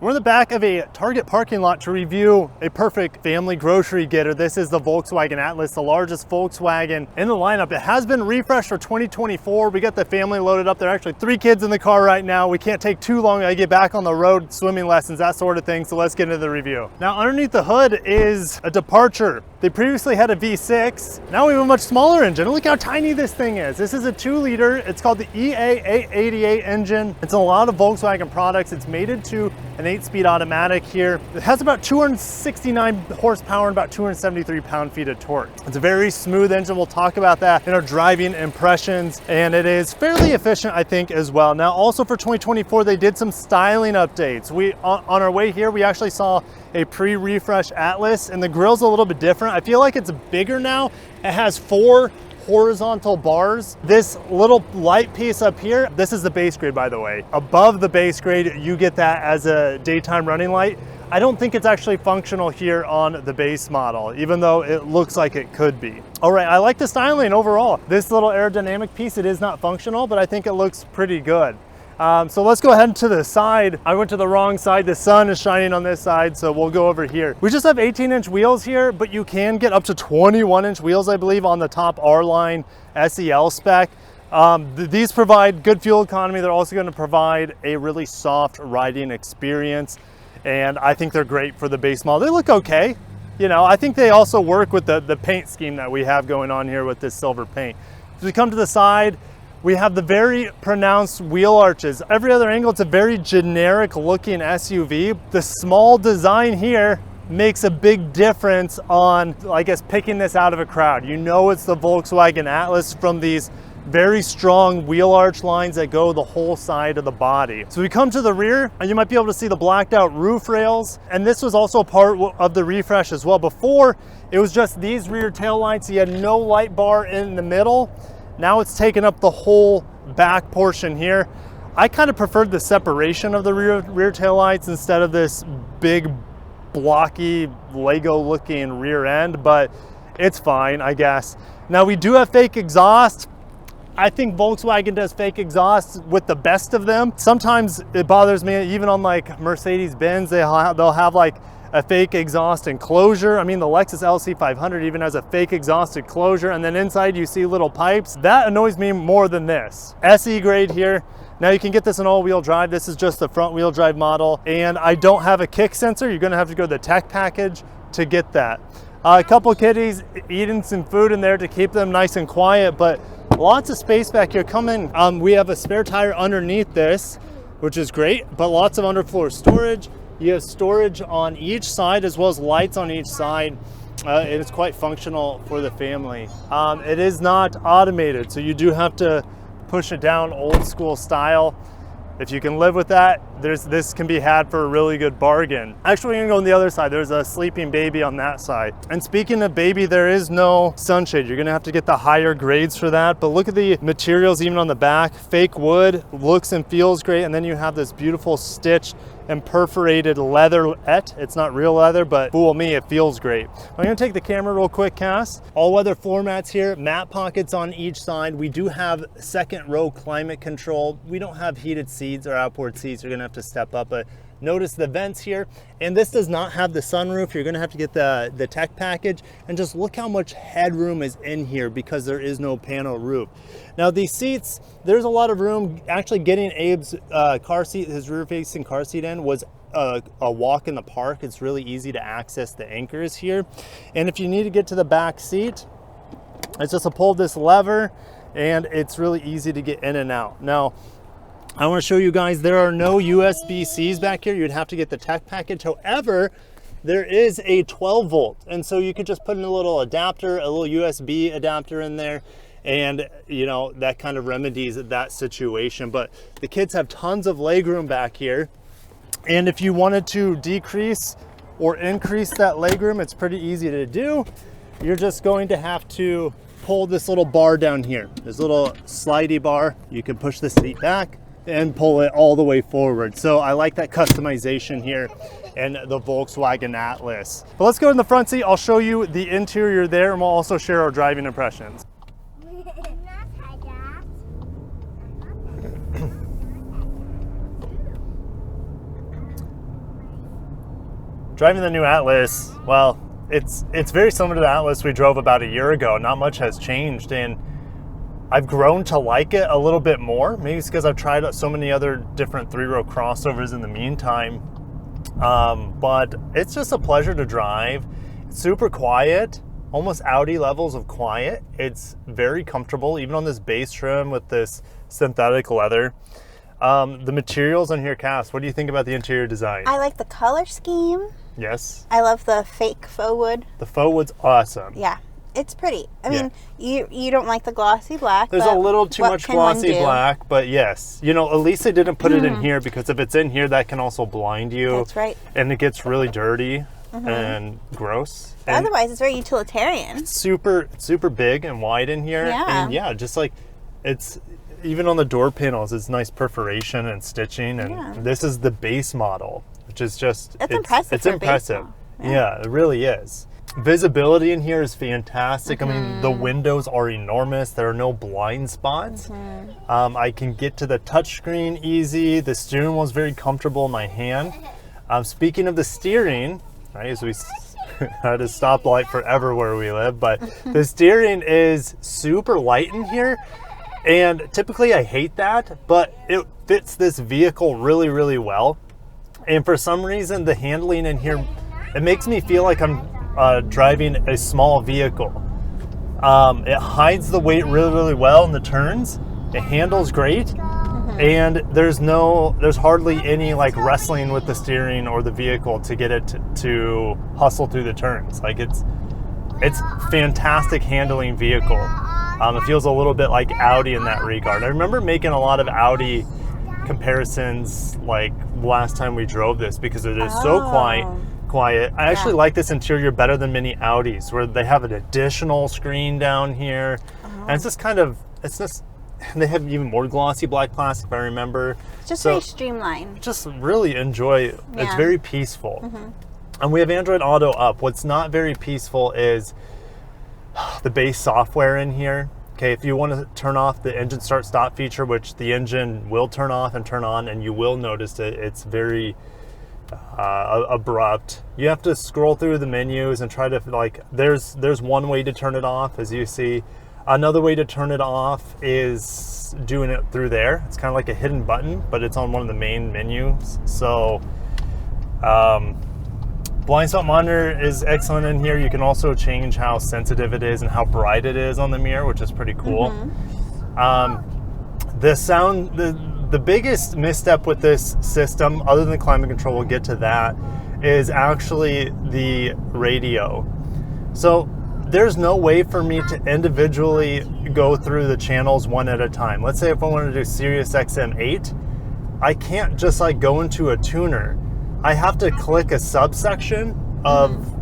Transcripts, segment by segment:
We're in the back of a Target parking lot to review a perfect family grocery getter. This is the Volkswagen Atlas, the largest Volkswagen in the lineup. It has been refreshed for 2024. We got the family loaded up. There are actually 3 kids in the car right now. We can't take too long to get back on the road, swimming lessons, that sort of thing. So let's get into the review. Now underneath the hood is a departure. They previously had a V6. Now we have a much smaller engine. Look how tiny this thing is. This is a 2-liter. It's called the EA888 engine. It's in a lot of Volkswagen products. It's mated to an 8-speed automatic here. It has about 269 horsepower and about 273 pound-feet of torque. It's a very smooth engine. We'll talk about that in our driving impressions. And it is fairly efficient, I think, as well. Now, also for 2024, they did some styling updates. On our way here, we actually saw a pre-refresh Atlas, and the grill's a little bit different. I feel like it's bigger now. It has 4 horizontal bars. This little light piece up here, this is the base grade, by the way. Above the base grade, you get that as a daytime running light. I don't think it's actually functional here on the base model, even though it looks like it could be. All right, I like the styling overall. This little aerodynamic piece, it is not functional, but I think it looks pretty good. So let's go ahead to the side. I went to the wrong side. The sun is shining on this side, so we'll go over here. We just have 18-inch wheels here, but you can get up to 21-inch wheels, I believe, on the top R-Line SEL spec. These provide good fuel economy. They're also going to provide a really soft riding experience, and I think they're great for the base model. They look okay. You know, I think they also work with the paint scheme that we have going on here with this silver paint. As we come to the side, we have the very pronounced wheel arches. Every other angle, it's a very generic looking SUV. The small design here makes a big difference on, I guess, picking this out of a crowd. You know it's the Volkswagen Atlas from these very strong wheel arch lines that go the whole side of the body. So we come to the rear, and you might be able to see the blacked out roof rails. And this was also part of the refresh as well. Before, it was just these rear tail lights. You had no light bar in the middle. Now it's taken up the whole back portion here. I kind of preferred the separation of the rear tail lights instead of this big blocky Lego looking rear end, but it's fine, I guess. Now we do have fake exhaust. I think Volkswagen does fake exhaust with the best of them. Sometimes it bothers me, even on like Mercedes-Benz, they'll have like a fake exhaust enclosure. I mean, the Lexus LC500 even has a fake exhaust enclosure, and then inside you see little pipes. That annoys me more than this. SE grade here. Now you can get this in all-wheel drive. This is just the front-wheel drive model, and I don't have a kick sensor. You're gonna have to go to the tech package to get that. A couple kitties eating some food in there to keep them nice and quiet, but lots of space back here. Come in. We have a spare tire underneath this, which is great, but lots of underfloor storage. You have storage on each side as well as lights on each side. And it's quite functional for the family. It is not automated, so you do have to push it down old school style. If you can live with that, this can be had for a really good bargain. Actually, we're gonna go on the other side. There's a sleeping baby on that side. And speaking of baby, there is no sunshade. You're gonna have to get the higher grades for that. But look at the materials even on the back. Fake wood, looks and feels great. And then you have this beautiful stitched and perforated leatherette. It's not real leather, but fool me, it feels great. I'm gonna take the camera real quick, Cass. All weather floor mats here, mat pockets on each side. We do have second row climate control. We don't have heated seats or outboard seats. You're gonna have to step up, but notice the vents here. And this does not have the sunroof. You're gonna have to get the tech package, and just look how much headroom is in here because there is no panel roof. Now these seats, there's a lot of room. Actually getting Abe's car seat, his rear facing car seat in was a walk in the park. It's really easy to access the anchors here. And if you need to get to the back seat, it's just to pull this lever, and it's really easy to get in and out. Now, I want to show you guys, there are no USB-Cs back here. You'd have to get the tech package. However, there is a 12 volt. And so you could just put in a little adapter, a little USB adapter in there. And you know, that kind of remedies that situation. But the kids have tons of legroom back here. And if you wanted to decrease or increase that legroom, it's pretty easy to do. You're just going to have to pull this little bar down here. There's a little slidey bar. You can push the seat back and pull it all the way forward. So I like that customization here in the Volkswagen Atlas. But let's go in the front seat. I'll show you the interior there, and we'll also share our driving impressions. Driving the new Atlas, well, it's very similar to the Atlas we drove about a year ago. Not much has changed, and I've grown to like it a little bit more. Maybe it's because I've tried out so many other different three-row crossovers in the meantime. But it's just a pleasure to drive. It's super quiet, almost Audi levels of quiet. It's very comfortable, even on this base trim with this synthetic leather. The materials on here, Cass, what do you think about the interior design? I like the color scheme. Yes. I love the fake faux wood. The faux wood's awesome. Yeah, it's pretty. I mean, you don't like the glossy black. There's a little too much glossy black, but yes. You know, at least they didn't put it in here, because if it's in here, that can also blind you. That's right. And it gets really dirty and gross. But and otherwise, it's very utilitarian. It's super big and wide in here. Yeah. And yeah, just like it's, even on the door panels, it's nice perforation and stitching. And this is the base model, which is just, it's impressive. It's impressive. Yeah, it really is. Visibility in here is fantastic. I mean, the windows are enormous. There are no blind spots. I can get to the touchscreen easy. The steering wheel is very comfortable in my hand. Speaking of the steering, right, as we had a stoplight forever where we live, but the steering is super light in here. And typically I hate that, but it fits this vehicle really, really well. And for some reason, the handling in here, it makes me feel like I'm driving a small vehicle. It hides the weight really, really well in the turns. It handles great. And there's hardly any like wrestling with the steering or the vehicle to get it to hustle through the turns. Like it's fantastic handling vehicle. It feels a little bit like Audi in that regard. I remember making a lot of Audi comparisons like last time we drove this, because it is so quiet. I actually like this interior better than many Audis, where they have an additional screen down here. And it's just kind of, they have even more glossy black plastic, if I remember. It's just very streamlined. Just really enjoy it. It's very peaceful. And we have Android Auto up. What's not very peaceful is the base software in here. Okay, if you want to turn off the engine start stop feature, which the engine will turn off and turn on, and you will notice that it's very abrupt. You have to scroll through the menus and try to, like, there's one way to turn it off, as you see. Another way to turn it off is doing it through there. It's kind of like a hidden button, but it's on one of the main menus. So blind spot monitor is excellent in here. You can also change how sensitive it is and how bright it is on the mirror, which is pretty cool. The sound, the biggest misstep with this system, other than climate control, we'll get to that, is actually the radio. So there's no way for me to individually go through the channels one at a time. Let's say if I wanted to do Sirius XM 8, I can't just like go into a tuner. I have to click a subsection of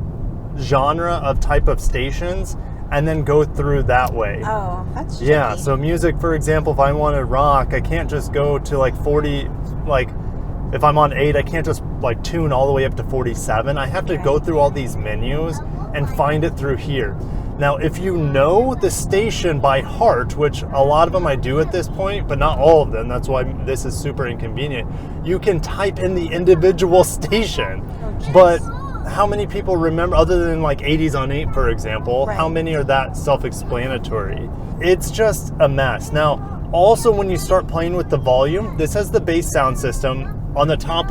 genre of type of stations and then go through that way. Oh, that's tricky. Yeah, so music, for example, if I wanted rock, I can't just go to like 40, like if I'm on 8, I can't just like tune all the way up to 47. I have to go through all these menus and find it through here. Now, if you know the station by heart, which a lot of them I do at this point, but not all of them, that's why this is super inconvenient, you can type in the individual station. But how many people remember, other than like 80s on 8, for example, how many are that self-explanatory? It's just a mess. Now, also when you start playing with the volume, this has the bass sound system on the top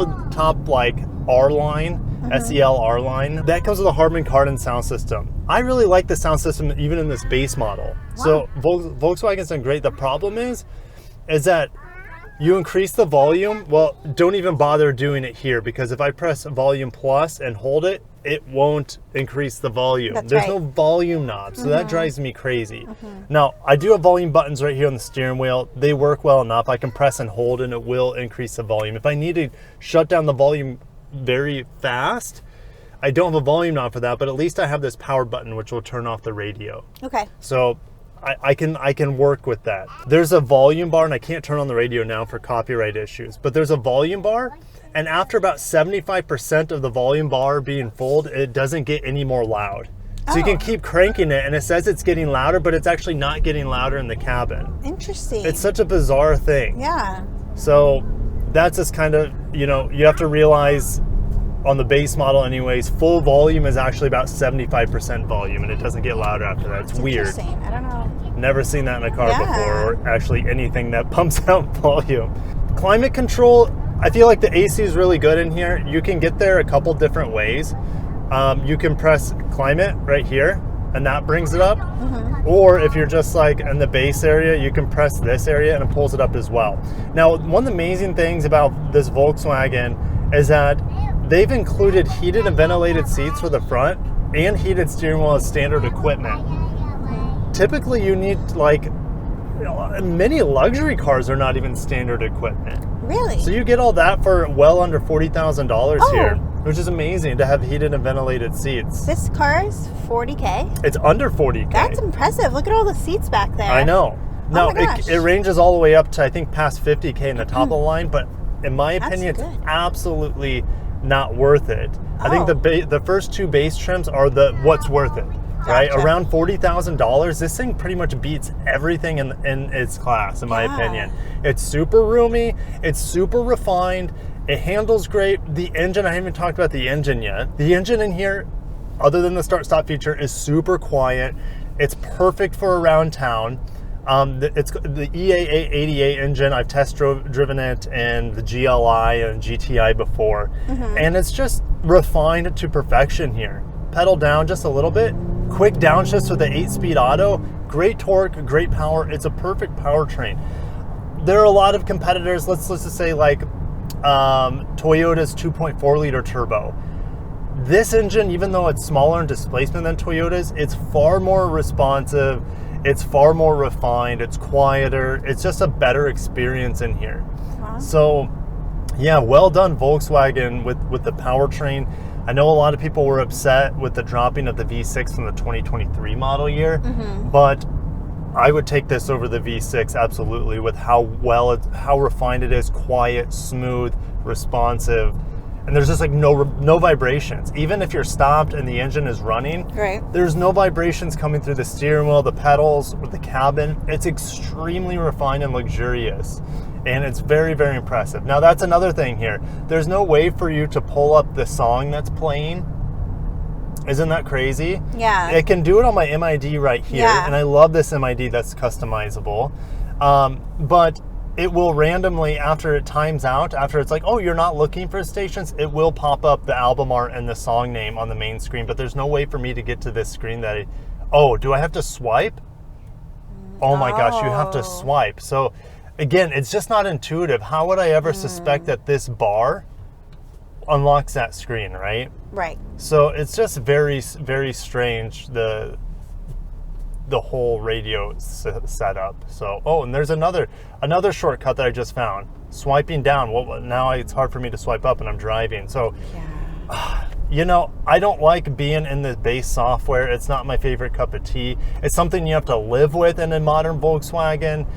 like R line, SEL R line. That comes with a Harman Kardon sound system. I really like the sound system even in this base model. So Volkswagen's done great. The problem is that you increase the volume. Well, don't even bother doing it here, because if I press volume plus and hold it, it won't increase the volume. There's no volume knob, so that drives me crazy. Now, I do have volume buttons right here on the steering wheel. They work well enough. I can press and hold and it will increase the volume. If I need to shut down the volume very fast, I don't have a volume knob for that, but at least I have this power button which will turn off the radio. Okay. So I can work with that. There's a volume bar, and I can't turn on the radio now for copyright issues, but there's a volume bar, and after about 75% of the volume bar being full, it doesn't get any more loud. So you can keep cranking it, and it says it's getting louder, but it's actually not getting louder in the cabin. Interesting. It's such a bizarre thing. Yeah. So that's just kind of, you know, you have to realize on the base model anyways, full volume is actually about 75% volume, and it doesn't get louder after that. It's weird. Interesting. I don't know. Never seen that in a car Yeah. before, or actually anything that pumps out volume. Climate control, I feel like the AC is really good in here. You can get there a couple different ways. You can press climate right here, and that brings it up. Or if you're just like in the base area, you can press this area and it pulls it up as well. Now, one of the amazing things about this Volkswagen is that they've included heated and ventilated seats for the front and heated steering wheel as standard equipment. Typically you need, like, many luxury cars are not even standard equipment. Really? So you get all that for well under $40,000 Oh. here, which is amazing to have heated and ventilated seats. This car is 40K? It's under 40K. That's impressive. Look at all the seats back there. I know. Now, my gosh. it ranges all the way up to, I think, past 50K in the top of the line, but in my opinion, it's good. absolutely not worth it. I think Oh. the first two base trims are what's worth it, right? Gotcha. Around $40,000, this thing pretty much beats everything in its class, in my Yeah. opinion. It's super roomy, it's super refined, it handles great. The engine, I haven't even talked about the engine yet. The engine in here, other than the start-stop feature, is super quiet. It's perfect for around town. It's the EA 88 engine. I've driven it in the GLI and GTI before, and it's just refined to perfection here. Pedal down just a little bit, quick downshifts with the 8-speed auto, great torque, great power. It's a perfect powertrain. There are a lot of competitors. Let's just say like Toyota's 2.4 liter turbo. This engine, even though it's smaller in displacement than Toyota's, it's far more responsive. It's far more refined, it's quieter, it's just a better experience in here. Wow. So yeah, well done Volkswagen with the powertrain. I know a lot of people were upset with the dropping of the V6 from the 2023 model year, but I would take this over the V6 absolutely, with how refined it is, quiet, smooth, responsive. And there's just like no vibrations. Even if you're stopped and the engine is running, Right. there's no vibrations coming through the steering wheel, the pedals, or the cabin. It's extremely refined and luxurious. And it's very, very impressive. Now that's another thing here. There's no way for you to pull up the song that's playing. Isn't that crazy? Yeah. It can do it on my MID right here. Yeah. And I love this MID that's customizable. But it will randomly, after it times out, after it's like, oh, you're not looking for stations, it will pop up the album art and the song name on the main screen, but there's no way for me to get to this screen that do I have to swipe? Oh my gosh, you have to swipe. So again, it's just not intuitive. How would I ever suspect that this bar unlocks that screen, right? Right. So it's just very, very strange, the whole radio setup. So, and there's another shortcut that I just found. Swiping down. Well, now it's hard for me to swipe up and I'm driving. So, you know, I don't like being in the base software. It's not my favorite cup of tea. It's something you have to live with in a modern Volkswagen.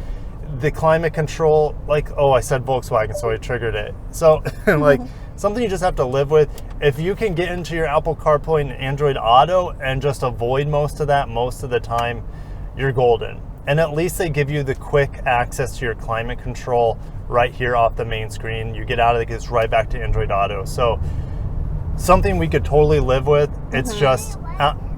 The climate control, I said Volkswagen, so I triggered it. So, like, something you just have to live with. If you can get into your Apple CarPlay and Android Auto and just avoid most of that most of the time, you're golden. And at least they give you the quick access to your climate control right here off the main screen. You get out of it, it gets right back to Android Auto. So something we could totally live with. It's just,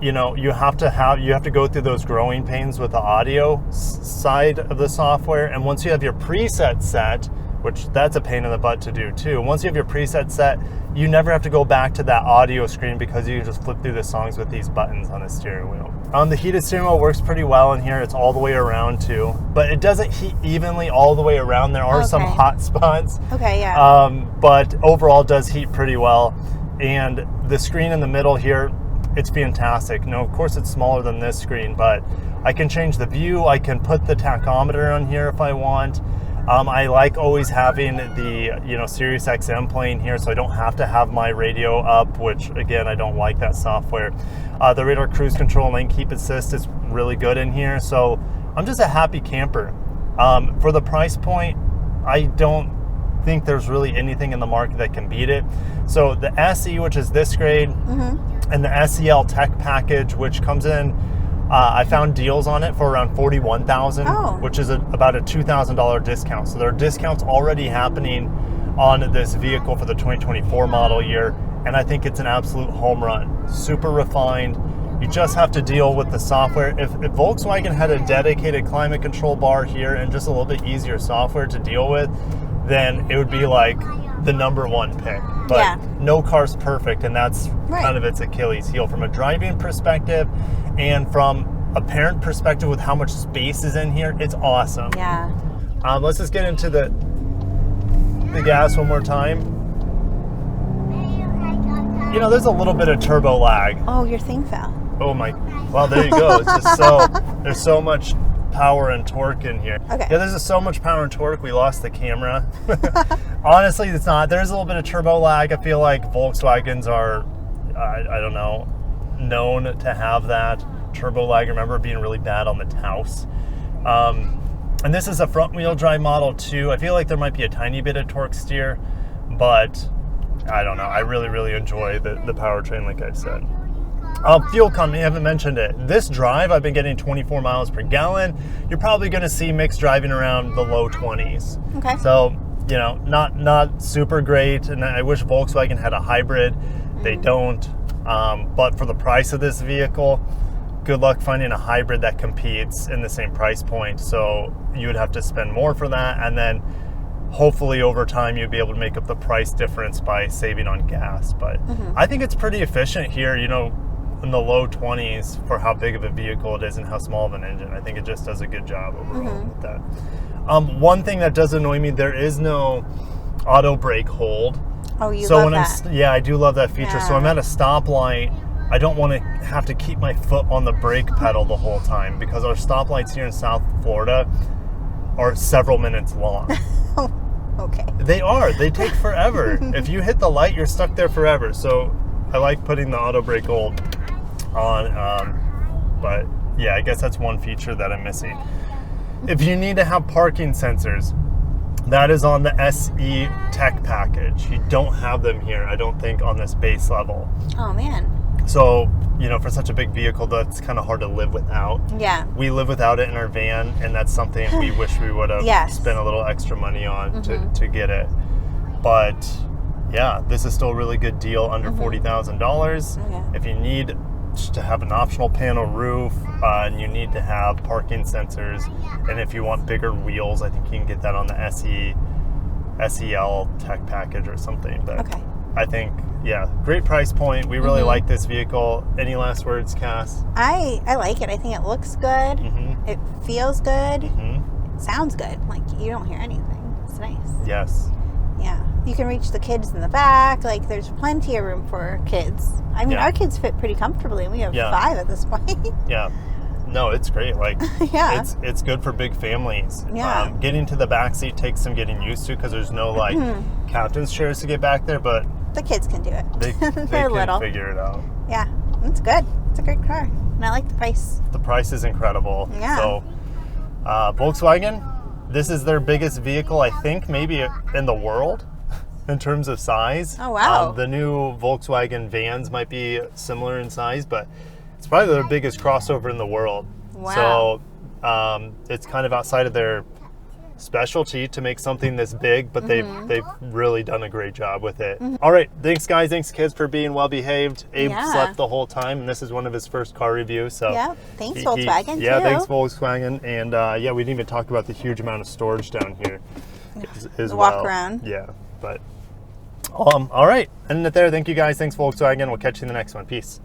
you know, you have to go through those growing pains with the audio side of the software. And once you have your preset set, which that's a pain in the butt to do too. Once you have your preset set, you never have to go back to that audio screen because you can just flip through the songs with these buttons on the steering wheel. The heated steering wheel works pretty well in here. It's all the way around too, but it doesn't heat evenly all the way around. There are some hot spots. Okay, yeah. But overall it does heat pretty well. And the screen in the middle here, it's fantastic. Now, of course it's smaller than this screen, but I can change the view. I can put the tachometer on here if I want. I like always having the, you know, Sirius XM playing here, so I don't have to have my radio up, which again, I don't like that software. The radar cruise control and lane keep assist is really good in here, so I'm just a happy camper. For the price point, I don't think there's really anything in the market that can beat it. So the SE, which is this grade, and the SEL Tech package, which comes in, I found deals on it for around $41,000, which is about a $2,000 discount. So there are discounts already happening on this vehicle for the 2024 model year. and I think it's an absolute home run. Super refined. You just have to deal with the software. If Volkswagen had a dedicated climate control bar here and just a little bit easier software to deal with, then it would be like the #1 pick. But no car's perfect, and that's kind of its Achilles heel from a driving perspective, and from a parent perspective with how much space is in here. It's awesome. Yeah. Let's just get into the gas one more time. You know, there's a little bit of turbo lag. Oh, your thing fell. Oh my, well, there you go. It's just so, there's so much power and torque in here. Okay. Yeah, there's just so much power and torque, we lost the camera. Honestly, it's not. There's a little bit of turbo lag. I feel like Volkswagens are, I don't know, known to have that turbo lag. I remember it being really bad on the Taos. And this is a front wheel drive model too. I feel like there might be a tiny bit of torque steer, but I don't know. I really, really enjoy the powertrain, like I said. Fuel economy, I haven't mentioned it. This drive, I've been getting 24 miles per gallon. You're probably going to see mixed driving around the low 20s. Okay. So, you know, not super great. And I wish Volkswagen had a hybrid. They don't. But for the price of this vehicle, good luck finding a hybrid that competes in the same price point. So you would have to spend more for that. And then hopefully over time you'd be able to make up the price difference by saving on gas. But I think it's pretty efficient here, you know, in the low 20s for how big of a vehicle it is and how small of an engine. I think it just does a good job overall with that. One thing that does annoy me, there is no auto brake hold. Oh, you so love when that. Yeah, I do love that feature. Yeah. So I'm at a stoplight. I don't want to have to keep my foot on the brake pedal the whole time because our stoplights here in South Florida are several minutes long. Okay. They are. They take forever. If you hit the light, you're stuck there forever. So I like putting the auto brake hold on, but yeah, I guess that's one feature that I'm missing. If you need to have parking sensors, that is on the SE tech package. You don't have them here, I don't think, on this base level. Oh man. So, you know, for such a big vehicle, that's kind of hard to live without. Yeah. We live without it in our van, and that's something we wish we would have spent a little extra money on to get it. But yeah, this is still a really good deal, under $40,000. Okay. If you need to have an optional panel roof, and you need to have parking sensors, and if you want bigger wheels, I think you can get that on the SEL tech package or something. But I think, yeah, great price point. We really like this vehicle. Any last words, Cass? I like it. I think it looks good. It feels good. It sounds good. Like, you don't hear anything. It's nice. Yes. Yeah. You can reach the kids in the back. Like, there's plenty of room for kids. I mean, our kids fit pretty comfortably. We have 5 at this point. Yeah. No, it's great. Like, it's good for big families. Yeah. Getting to the back seat takes some getting used to because there's no, like, captain's chairs to get back there, but the kids can do it. They They're can little. figure it out. Yeah. It's good. It's a great car. And I like the price. The price is incredible. Yeah. So, Volkswagen, this is their biggest vehicle, I think, maybe in the world. In terms of size. Oh, wow. The new Volkswagen vans might be similar in size, but it's probably their biggest crossover in the world. Wow. So it's kind of outside of their specialty to make something this big, but they've really done a great job with it. All right, thanks guys, thanks kids for being well behaved. Abe slept the whole time, and this is one of his first car reviews. So yeah, thanks Volkswagen too. Yeah, thanks Volkswagen, and yeah, we didn't even talk about the huge amount of storage down here as well. Walk around. Yeah, but all right, ending it there. Thank you guys, thanks Volkswagen. We'll catch you in the next one. Peace.